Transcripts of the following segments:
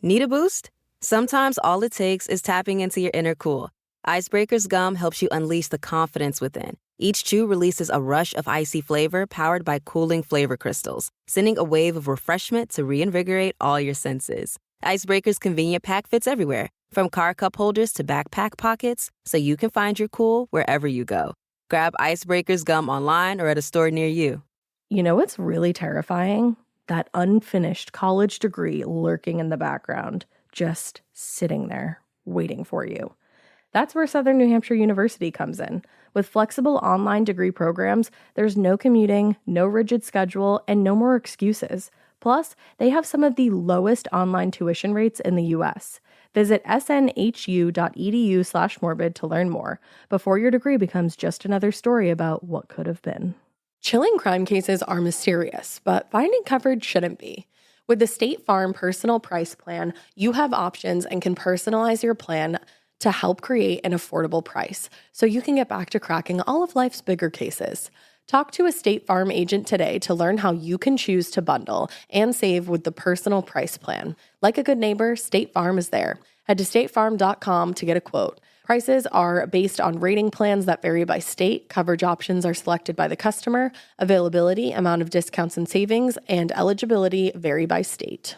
Need a boost? Sometimes all it takes is tapping into your inner cool. Icebreaker's gum helps you unleash the confidence within. Each chew releases a rush of icy flavor powered by cooling flavor crystals, sending a wave of refreshment to reinvigorate all your senses. Icebreaker's convenient pack fits everywhere, from car cup holders to backpack pockets, so you can find your cool wherever you go. Grab Icebreaker's gum online or at a store near you. You know what's really terrifying? That unfinished college degree lurking in the background, just sitting there, waiting for you. That's where Southern New Hampshire University comes in. With flexible online degree programs, there's no commuting, no rigid schedule, and no more excuses. Plus, they have some of the lowest online tuition rates in the U.S. Visit snhu.edu/morbid to learn more before your degree becomes just another story about what could have been. Chilling crime cases are mysterious, but finding coverage shouldn't be. With the State Farm Personal Price Plan, you have options and can personalize your plan to help create an affordable price so you can get back to cracking all of life's bigger cases. Talk to a State Farm agent today to learn how you can choose to bundle and save with the Personal Price Plan. Like a good neighbor, State Farm is there. Head to statefarm.com to get a quote. Prices are based on rating plans that vary by state. Coverage options are selected by the customer. Availability, amount of discounts and savings, and eligibility vary by state.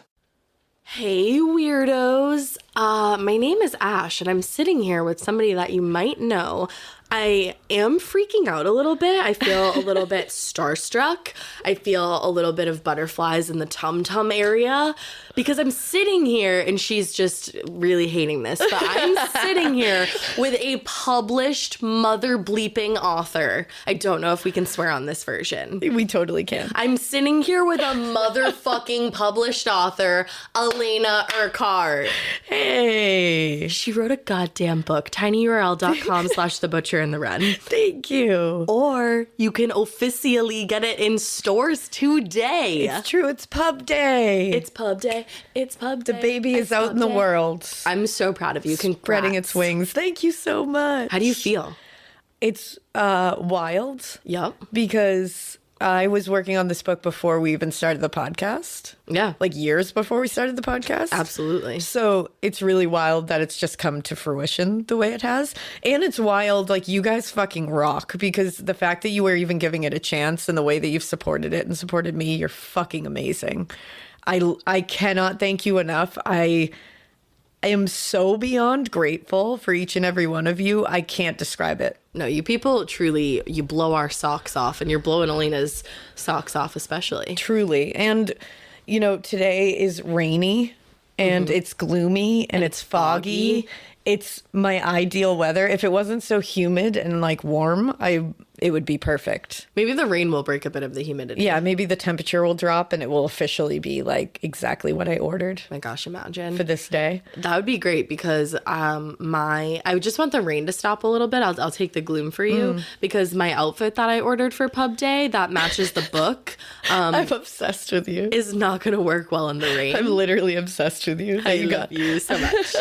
Hey, weirdos. My name is Ash, and I'm sitting here with somebody that you might know. I am freaking out a little bit. I feel a little bit starstruck. I feel a little bit of butterflies in the tum-tum area because I'm sitting here and she's just really hating this. But I'm sitting here with a published mother bleeping author. I don't know if we can swear on this version. We totally can. I'm sitting here with a motherfucking published author, Alaina Urquhart. Hey. She wrote a goddamn book, tinyurl.com/The Butcher and the Wren. Thank you. Or you can officially get it in stores today. It's true. It's pub day. It's pub day. It's pub day. The baby is out in the world. I'm so proud of you. Congrats. Spreading its wings. Thank you so much. How do you feel? It's wild. Yep. Because I was working on this book before we even started the podcast. Yeah. Like years before we started the podcast. Absolutely. So it's really wild that it's just come to fruition the way it has. And it's wild, like, you guys fucking rock, because the fact that you were even giving it a chance and the way that you've supported it and supported me, you're fucking amazing. I cannot thank you enough. I am so beyond grateful for each and every one of you. I can't describe it. No, you people truly, you blow our socks off, and you're blowing Alaina's socks off especially. Truly. And, you know, today is rainy and it's gloomy and it's foggy. It's my ideal weather. If it wasn't so humid and like warm, it would be perfect. Maybe the rain will break a bit of the humidity. Yeah, maybe the temperature will drop and it will officially be like exactly what I ordered. My gosh, imagine. For this day. That would be great because I would just want the rain to stop a little bit. I'll take the gloom for you because my outfit that I ordered for pub day that matches the book. I'm obsessed with you. Is not going to work well in the rain. I'm literally obsessed with you. I love you so much.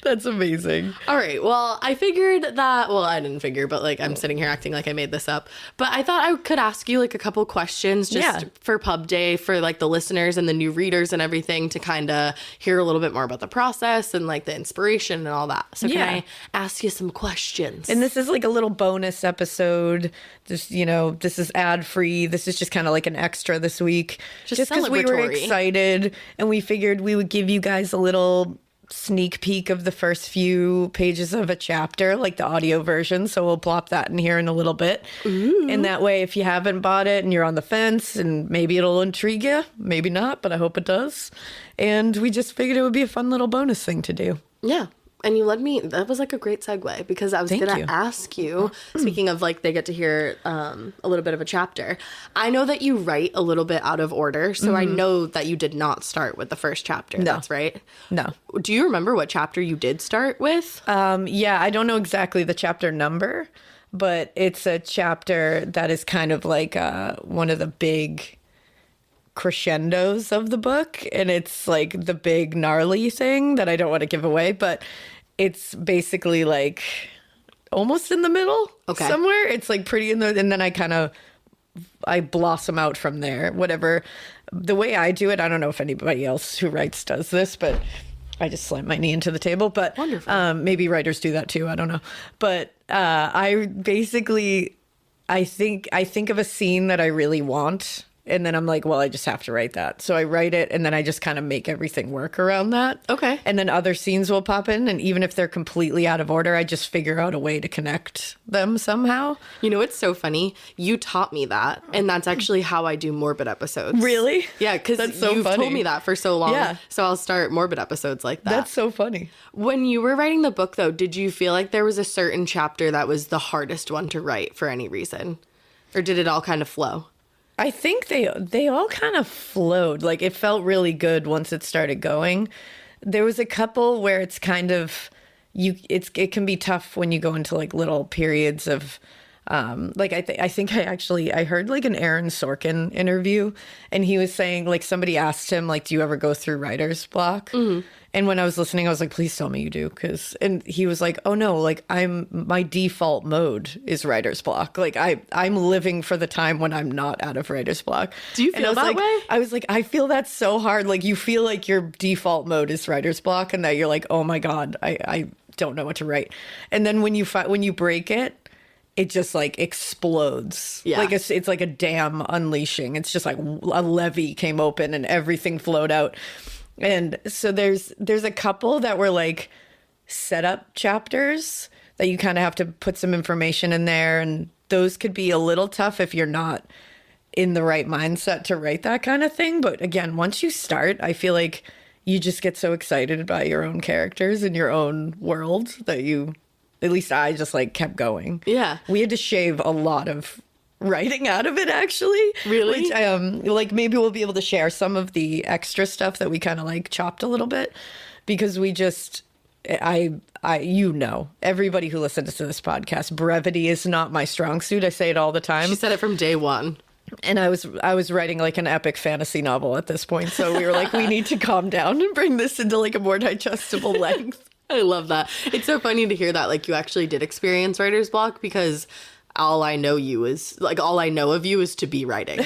That's amazing. All right. Well, I figured that, well, I didn't figure, but like I'm sitting here acting like I made this up. But I thought I could ask you like a couple questions just for pub day for like the listeners and the new readers and everything to kind of hear a little bit more about the process and like the inspiration and all that. So can I ask you some questions? And this is like a little bonus episode. This, you know, this is ad free. This is just kind of like an extra this week. Just because we were excited and we figured we would give you guys a little sneak peek of the first few pages of a chapter, like the audio version. So we'll plop that in here in a little bit. Ooh. And that way, if you haven't bought it and you're on the fence, and maybe it'll intrigue you, maybe not, but I hope it does. And we just figured it would be a fun little bonus thing to do. Yeah. And you led me, that was like a great segue because I was going to ask you, speaking of like they get to hear a little bit of a chapter. I know that you write a little bit out of order. So I know that you did not start with the first chapter. No. That's right? No. Do you remember what chapter you did start with? Yeah, I don't know exactly the chapter number, but it's a chapter that is kind of like one of the big crescendos of the book, and it's like the big gnarly thing that I don't want to give away, but it's basically like almost in the middle somewhere. It's like pretty in the, and then I kind of I blossom out from there. Whatever. The way I do it, I don't know if anybody else who writes does this, but I just slammed my knee into the table. But maybe writers do that too. I don't know. But I basically, I think of a scene that I really want. And then I'm like, well, I just have to write that. So I write it, and then I just kind of make everything work around that. Okay. And then other scenes will pop in, and even if they're completely out of order, I just figure out a way to connect them somehow. You know, it's so funny. You taught me that, and that's actually how I do Morbid episodes. Really? Yeah, because you've told me that for so long. Yeah. So I'll start Morbid episodes like that. That's so funny. When you were writing the book, though, did you feel like there was a certain chapter that was the hardest one to write for any reason? Or did it all kind of flow? I think they all kind of flowed. Like, it felt really good once it started going. There was a couple where it's kind of it can be tough when you go into like little periods of like I think I heard like an Aaron Sorkin interview, and he was saying, like, somebody asked him, like, do you ever go through writer's block? Mm-hmm. And when I was listening, I was like, please tell me you do. And he was like, oh no, like, my default mode is writer's block. Like, I'm living for the time when I'm not out of writer's block. Do you feel that way? I was like, I feel that so hard. Like, you feel like your default mode is writer's block, and that you're like, oh my God, I don't know what to write. And then when you break it, it just like explodes. Yeah. Like it's like a dam unleashing. It's just like a levee came open and everything flowed out. And so there's a couple that were like setup chapters that you kind of have to put some information in there, and those could be a little tough if you're not in the right mindset to write that kind of thing. But again, once you start, I feel like you just get so excited by your own characters and your own world that at least I just like kept going. Yeah. We had to shave a lot of writing out of it, actually. Really? Which, like, maybe we'll be able to share some of the extra stuff that we kind of like chopped a little bit, because we just, everybody who listens to this podcast, brevity is not my strong suit. I say it all the time. She said it from day one. And I was writing like an epic fantasy novel at this point. So we were like, we need to calm down and bring this into like a more digestible length. I love that. It's so funny to hear that, like, you actually did experience writer's block, because all I know of you is to be writing.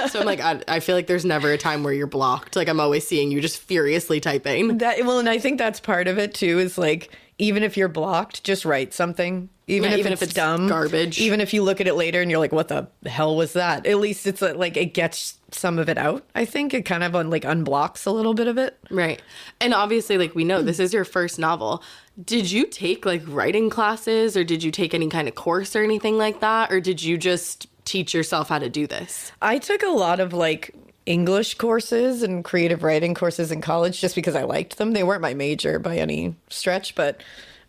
So I'm like, I feel like there's never a time where you're blocked. Like, I'm always seeing you just furiously typing. And I think that's part of it too, is like, even if you're blocked, just write something. Even if it's dumb, garbage. Even if you look at it later and you're like, what the hell was that? At least it's like, it gets some of it out. I think it kind of like unblocks a little bit of it. Right. And obviously, like, we know this is your first novel. Did you take like writing classes, or did you take any kind of course or anything like that? Or did you just teach yourself how to do this? I took a lot of like English courses and creative writing courses in college just because I liked them. They weren't my major by any stretch, but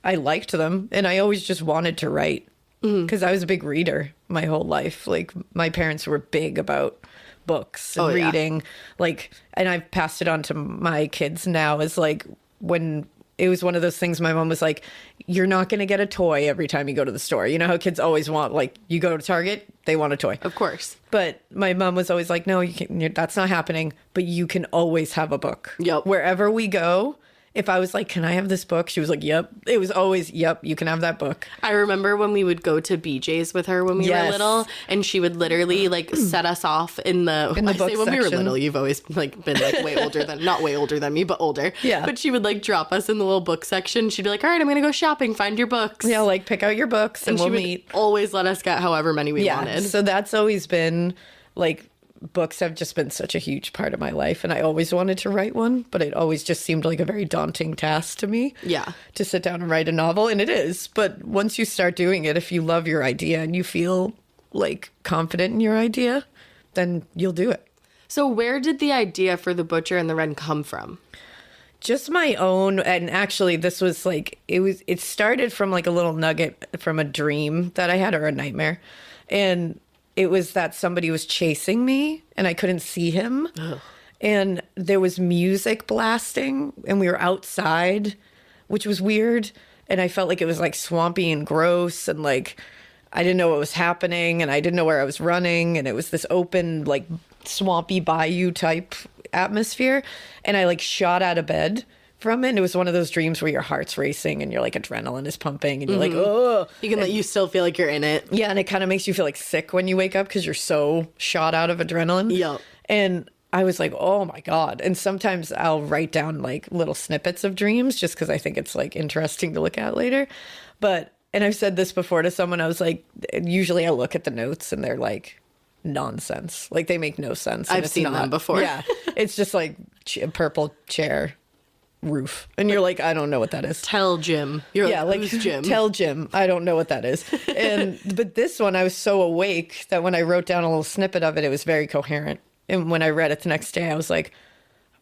I liked them, and I always just wanted to write because I was a big reader my whole life. Like, my parents were big about books and reading. Like, and I've passed it on to my kids now, as like, when it was one of those things, my mom was like, you're not going to get a toy every time you go to the store. You know how kids always want, like, you go to Target, they want a toy. Of course. But my mom was always like, no, you can't, that's not happening. But you can always have a book. Yep. Wherever we go. If I was like, can I have this book? She was like, yep. It was always, yep, you can have that book. I remember when we would go to BJ's with her when we were little, and she would literally like set us off in the book when section. we were little, you've always like been like not way older than me, but older. Yeah. But she would like drop us in the little book section. She'd be like, all right, I'm going to go shopping. Find your books. Yeah, like pick out your books and we'll she would meet. Always let us get however many we wanted. So that's always been like, books have just been such a huge part of my life, and I always wanted to write one, but it always just seemed like a very daunting task to me. Yeah. To sit down and write a novel, and it is. But once you start doing it, if you love your idea and you feel like confident in your idea, then you'll do it. So where did the idea for The Butcher and the Wren come from? Just my own, and actually this was like, it started from like a little nugget from a dream that I had, or a nightmare. And it was that somebody was chasing me and I couldn't see him. Ugh. And there was music blasting and we were outside, which was weird. And I felt like it was like swampy and gross, and like I didn't know what was happening, and I didn't know where I was running. And it was this open, like swampy bayou type atmosphere. And I like shot out of bed from it. And it was one of those dreams where your heart's racing and you're like adrenaline is pumping and you're like, oh. You still feel like you're in it. Yeah, and it kind of makes you feel like sick when you wake up because you're so shot out of adrenaline. Yep. And I was like, oh my God. And sometimes I'll write down like little snippets of dreams just because I think it's like interesting to look at later. And I've said this before to someone, I was like, usually I look at the notes and they're like nonsense. Like they make no sense. I've seen them before. Yeah. It's just like a purple chair roof. And you're like, I don't know what that is. Tell Jim. You're like, who's Jim? Tell Jim. I don't know what that is. But this one, I was so awake that when I wrote down a little snippet of it, it was very coherent. And when I read it the next day, I was like,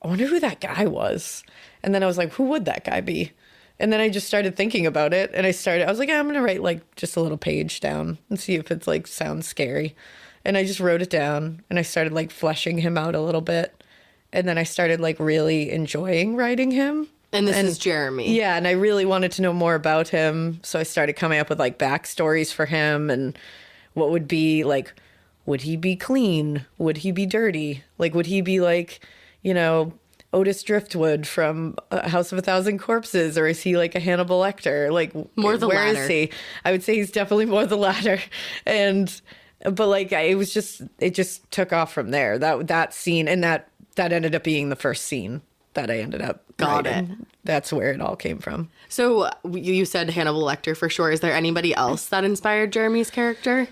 I wonder who that guy was. And then I was like, who would that guy be? And then I just started thinking about it. And I was like, I'm going to write like just a little page down and see if it's like sounds scary. And I just wrote it down and I started like fleshing him out a little bit. And then I started like really enjoying writing him. And this is Jeremy. Yeah. And I really wanted to know more about him. So I started coming up with like backstories for him and what would be like, would he be clean? Would he be dirty? Like, would he be like, Otis Driftwood from House of a Thousand Corpses, or is he like a Hannibal Lecter? Like, more the where latter. is he? I would say he's definitely more the latter. But like, it just took off from there. That scene, and that ended up being the first scene that I ended up writing. It. That's where it all came from. So you said Hannibal Lecter for sure. Is there anybody else that inspired Jeremy's character?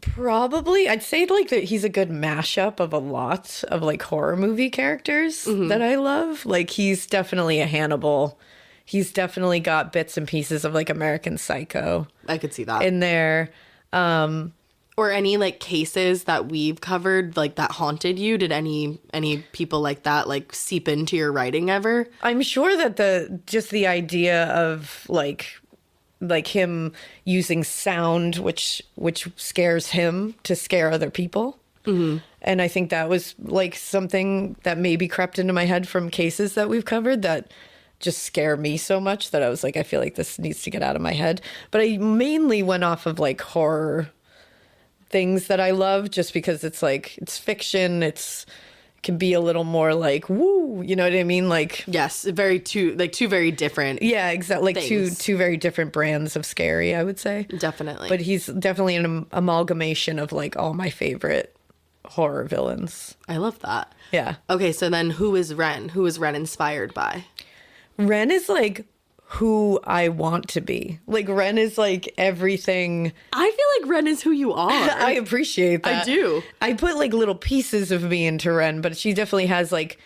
Probably. I'd say like that he's a good mashup of a lot of like horror movie characters that I love. Like he's definitely a Hannibal. He's definitely got bits and pieces of like American Psycho. I could see that in there. Or any like cases that we've covered like that haunted you? Did any people like that like seep into your writing ever? I'm sure that the idea of like him using sound, which scares him to scare other people. Mm-hmm. And I think that was like something that maybe crept into my head from cases that we've covered that just scare me so much that I was like, I feel like this needs to get out of my head. But I mainly went off of like horror things that I love just because it's like, it's fiction. Can be a little more like woo, you know what I mean? Like yes, two very different. Yeah, exactly. Like two very different brands of scary, I would say. Definitely. But he's definitely an amalgamation of like all my favorite horror villains. I love that. Yeah. Okay, so then who is Wren? Who is Wren inspired by? Wren is like who I want to be. Like Wren is like everything. I feel like Wren is who you are. I appreciate that. I do. I put like little pieces of me into Wren, but she definitely has like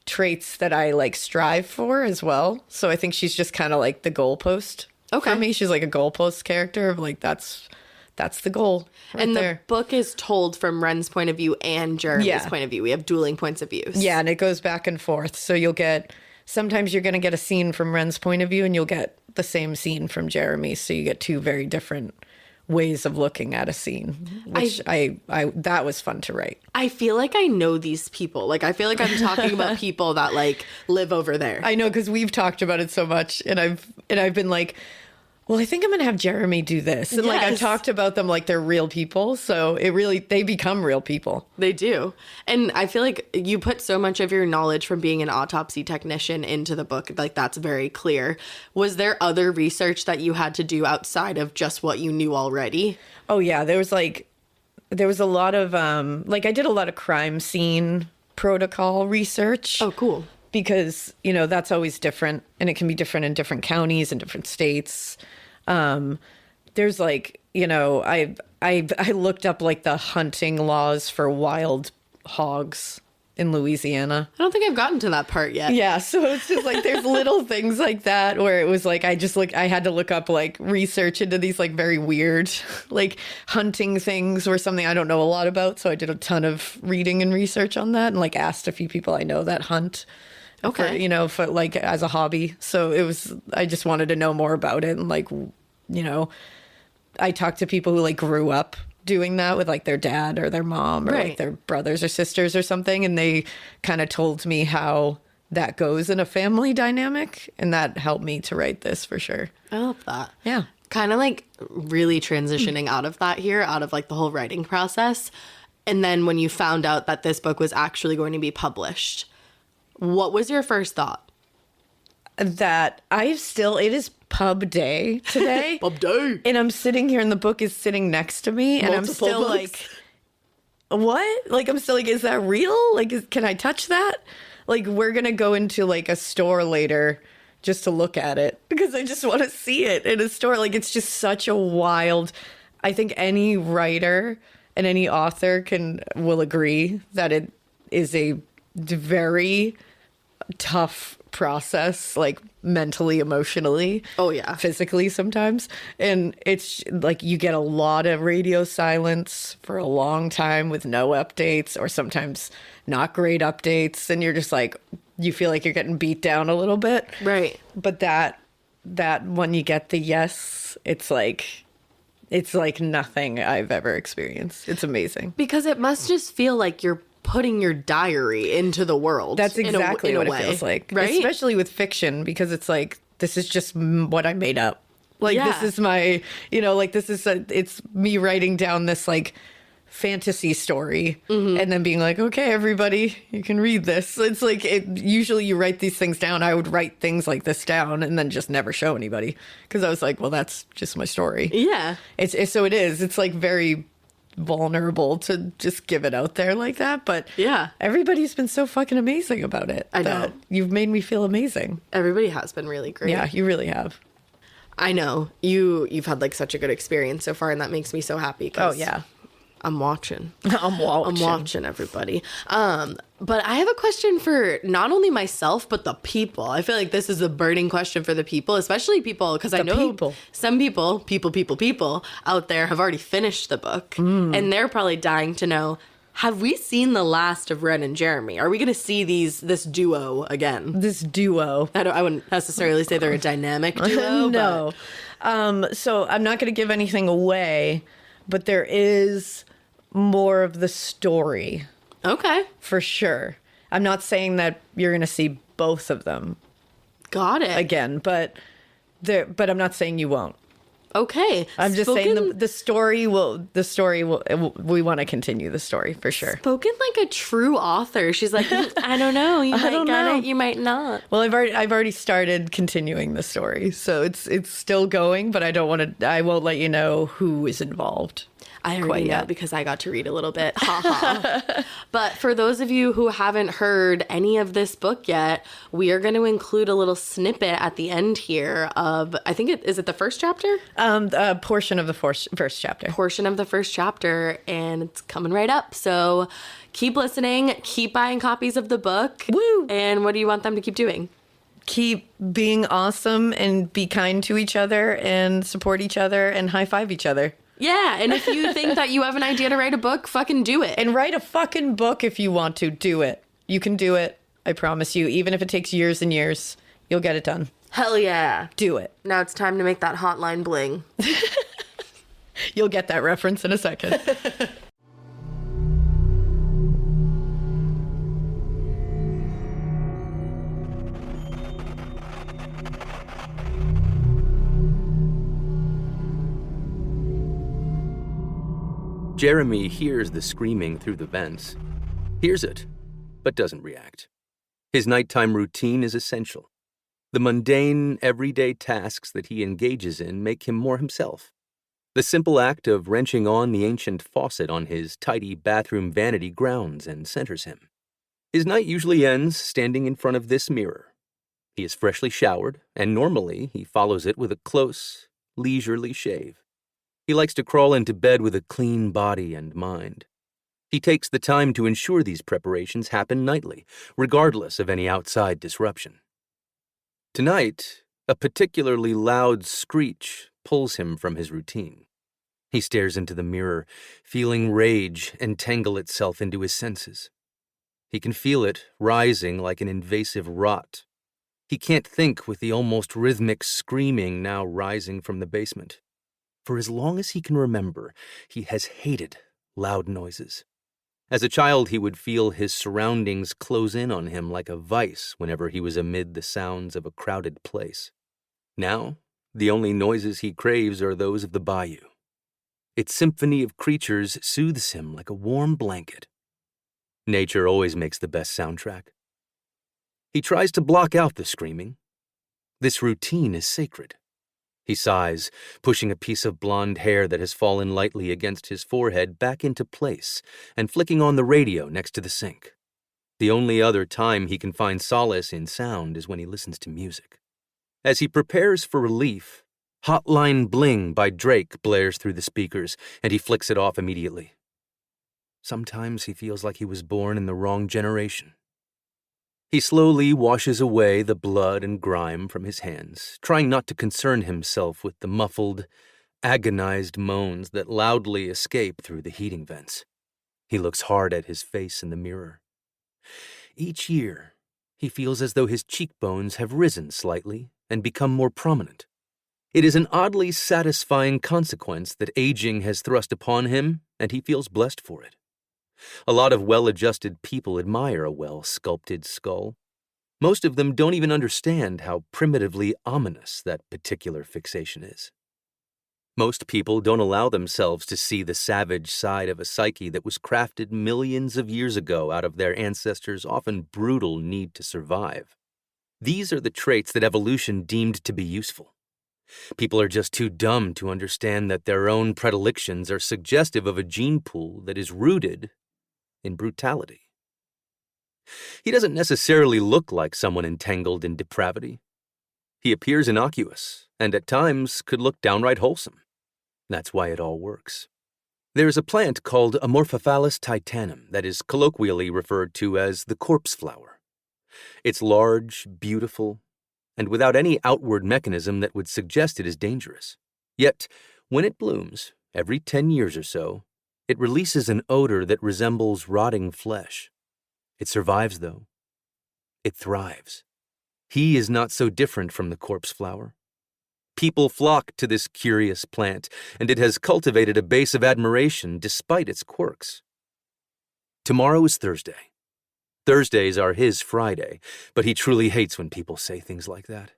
traits that I like strive for as well. So I think she's just kind of like the goalpost. Okay. For me, she's like a goalpost character of like that's the goal. Right and there. The book is told from Wren's point of view and Jeremy's point of view. We have dueling points of view. Yeah, and it goes back and forth. So sometimes you're going to get a scene from Wren's point of view and you'll get the same scene from Jeremy. So you get two very different ways of looking at a scene, which I that was fun to write. I feel like I know these people. Like, I feel like I'm talking about people that like live over there. I know, because we've talked about it so much and I've been like, well, I think I'm going to have Jeremy do this. And like I've talked about them like they're real people. So they become real people. They do. And I feel like you put so much of your knowledge from being an autopsy technician into the book. Like that's very clear. Was there other research that you had to do outside of just what you knew already? Oh yeah. There was a lot of, I did a lot of crime scene protocol research. Oh, cool. Because, that's always different and it can be different in different counties and different states. There's like, I looked up like the hunting laws for wild hogs in Louisiana. I don't think I've gotten to that part yet. Yeah. So it's just like, there's little things like that where it was like, I had to look up like research into these like very weird, like hunting things or something I don't know a lot about. So I did a ton of reading and research on that and like asked a few people I know that hunt. Okay. For like as a hobby. So I just wanted to know more about it. And like, I talked to people who like grew up doing that with like their dad or their mom or like their brothers or sisters or something. And they kind of told me how that goes in a family dynamic. And that helped me to write this for sure. I love that. Yeah. Kind of like really transitioning out of that here, out of like the whole writing process. And then when you found out that this book was actually going to be published, what was your first thought? that it is pub day today. Pub day. And I'm sitting here and the book is sitting next to me and Multiple I'm still books. like, what? Like, I'm still like, is that real? Like, can I touch that? Like, we're going to go into like a store later just to look at it because I just want to see it in a store. Like, it's just such a wild, I think any writer and any author will agree that it is a very tough process, like mentally, emotionally. Oh, yeah. Physically sometimes. And it's like you get a lot of radio silence for a long time with no updates or sometimes not great updates. And you're just like, you feel like you're getting beat down a little bit. Right. But that when you get the yes, it's like nothing I've ever experienced. It's amazing. Because it must just feel like you're putting your diary into the world. That's exactly in a what way, it feels like. right? Especially with fiction, because it's like, this is just what I made up. Like, Yeah. this is my, like, it's me writing down this, like, fantasy story and then being like, okay, everybody, you can read this. It's like, usually you write these things down. I would write things like this down and then just never show anybody. Because I was like, well, that's just my story. Yeah. It's like very vulnerable to just give it out there like that, but Yeah. everybody's been so fucking amazing about it. I know. that You've made me feel amazing. Everybody has been really great. Yeah, you really have. I know. You've had like such a good experience so far, and that makes me so happy. Oh yeah. I'm watching. I'm watching everybody. But I have a question for not only myself, but the people. I feel like this is a burning question for the people, especially people, because I know some people out there have already finished the book, and they're probably dying to know, have we seen the last of Wren and Jeremy? Are we going to see this duo again? This duo. I wouldn't necessarily say they're a dynamic duo. No. So I'm not going to give anything away, but there is more of the story. Okay. For sure. I'm not saying that you're going to see both of them Got it. again, but I'm not saying you won't. Okay. I'm just saying the story will, we want to continue the story for sure. Spoken like a true author. She's like, I don't know. You might don't get know. it. You might not. Well, I've already started continuing the story, so it's still going, but I won't let you know who is involved. I already know because I got to read a little bit. Ha ha. But for those of you who haven't heard any of this book yet, we are going to include a little snippet at the end here of, I think is it the first chapter? A portion of the first chapter. Portion of the first chapter, and it's coming right up. So keep listening, keep buying copies of the book. Woo! And what do you want them to keep doing? Keep being awesome and be kind to each other and support each other and high five each other. Yeah, and if you think that you have an idea to write a book, fucking do it. And write a fucking book if you want to. Do it. You can do it. I promise you. Even if it takes years and years, you'll get it done. Hell yeah. Do it. Now it's time to make that hotline bling. You'll get that reference in a second. Jeremy hears the screaming through the vents. Hears it, but doesn't react. His nighttime routine is essential. The mundane, everyday tasks that he engages in make him more himself. The simple act of wrenching on the ancient faucet on his tidy bathroom vanity grounds and centers him. His night usually ends standing in front of this mirror. He is freshly showered, and normally he follows it with a close, leisurely shave. He likes to crawl into bed with a clean body and mind. He takes the time to ensure these preparations happen nightly, regardless of any outside disruption. Tonight, a particularly loud screech pulls him from his routine. He stares into the mirror, feeling rage entangle itself into his senses. He can feel it rising like an invasive rot. He can't think with the almost rhythmic screaming now rising from the basement. For as long as he can remember, he has hated loud noises. As a child, he would feel his surroundings close in on him like a vice whenever he was amid the sounds of a crowded place. Now, the only noises he craves are those of the bayou. Its symphony of creatures soothes him like a warm blanket. Nature always makes the best soundtrack. He tries to block out the screaming. This routine is sacred. He sighs, pushing a piece of blonde hair that has fallen lightly against his forehead back into place and flicking on the radio next to the sink. The only other time he can find solace in sound is when he listens to music. As he prepares for relief, Hotline Bling by Drake blares through the speakers, and he flicks it off immediately. Sometimes he feels like he was born in the wrong generation. He slowly washes away the blood and grime from his hands, trying not to concern himself with the muffled, agonized moans that loudly escape through the heating vents. He looks hard at his face in the mirror. Each year, he feels as though his cheekbones have risen slightly and become more prominent. It is an oddly satisfying consequence that aging has thrust upon him, and he feels blessed for it. A lot of well-adjusted people admire a well-sculpted skull. Most of them don't even understand how primitively ominous that particular fixation is. Most people don't allow themselves to see the savage side of a psyche that was crafted millions of years ago out of their ancestors' often brutal need to survive. These are the traits that evolution deemed to be useful. People are just too dumb to understand that their own predilections are suggestive of a gene pool that is rooted in brutality. He doesn't necessarily look like someone entangled in depravity. He appears innocuous, and at times could look downright wholesome. That's why it all works. There is a plant called Amorphophallus titanum that is colloquially referred to as the corpse flower. It's large, beautiful, and without any outward mechanism that would suggest it is dangerous. Yet, when it blooms, every 10 years or so, it releases an odor that resembles rotting flesh. It survives, though. It thrives. He is not so different from the corpse flower. People flock to this curious plant, and it has cultivated a base of admiration despite its quirks. Tomorrow is Thursday. Thursdays are his Friday, but he truly hates when people say things like that.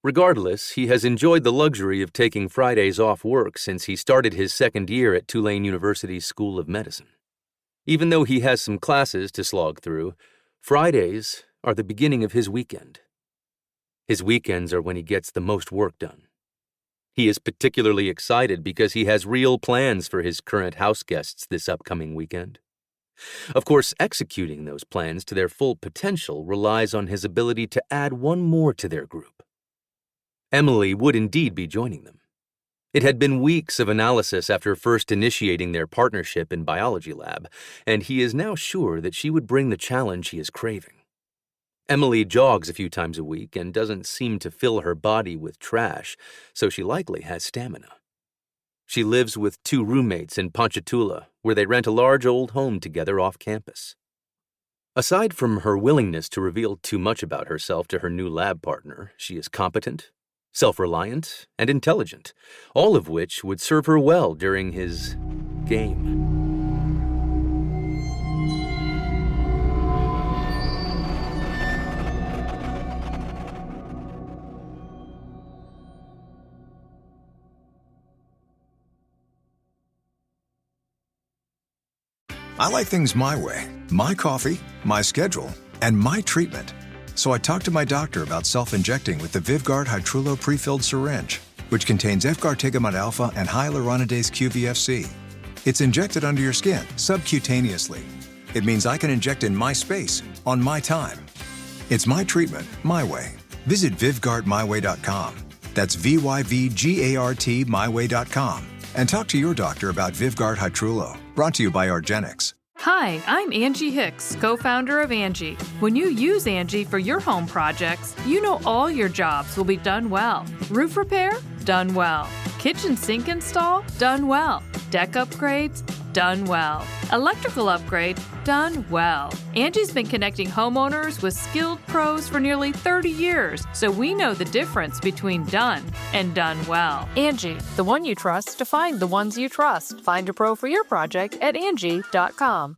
Regardless, he has enjoyed the luxury of taking Fridays off work since he started his second year at Tulane University's School of Medicine. Even though he has some classes to slog through, Fridays are the beginning of his weekend. His weekends are when he gets the most work done. He is particularly excited because he has real plans for his current house guests this upcoming weekend. Of course, executing those plans to their full potential relies on his ability to add one more to their group. Emily would indeed be joining them. It had been weeks of analysis after first initiating their partnership in biology lab, and he is now sure that she would bring the challenge he is craving. Emily jogs a few times a week and doesn't seem to fill her body with trash, so she likely has stamina. She lives with 2 roommates in Ponchatoula, where they rent a large old home together off campus. Aside from her willingness to reveal too much about herself to her new lab partner, she is competent, self-reliant, and intelligent, all of which would serve her well during his game. I like things my way, my coffee, my schedule, and my treatment. So I talked to my doctor about self-injecting with the Vyvgart Hytrulo pre-filled syringe, which contains F-gartigimod alpha and hyaluronidase QVFC. It's injected under your skin, subcutaneously. It means I can inject in my space, on my time. It's my treatment, my way. Visit VyvgartMyWay.com. That's VYVGART myway.com. And talk to your doctor about Vyvgart Hytrulo, brought to you by Argenx. Hi, I'm Angie Hicks, co-founder of Angie. When you use Angie for your home projects, you know all your jobs will be done well. Roof repair? Done well. Kitchen sink install? Done well. Deck upgrades? Done well. Electrical upgrade? Done well. Angie's been connecting homeowners with skilled pros for nearly 30 years, so we know the difference between done and done well. Angie, the one you trust to find the ones you trust. Find a pro for your project at Angie.com.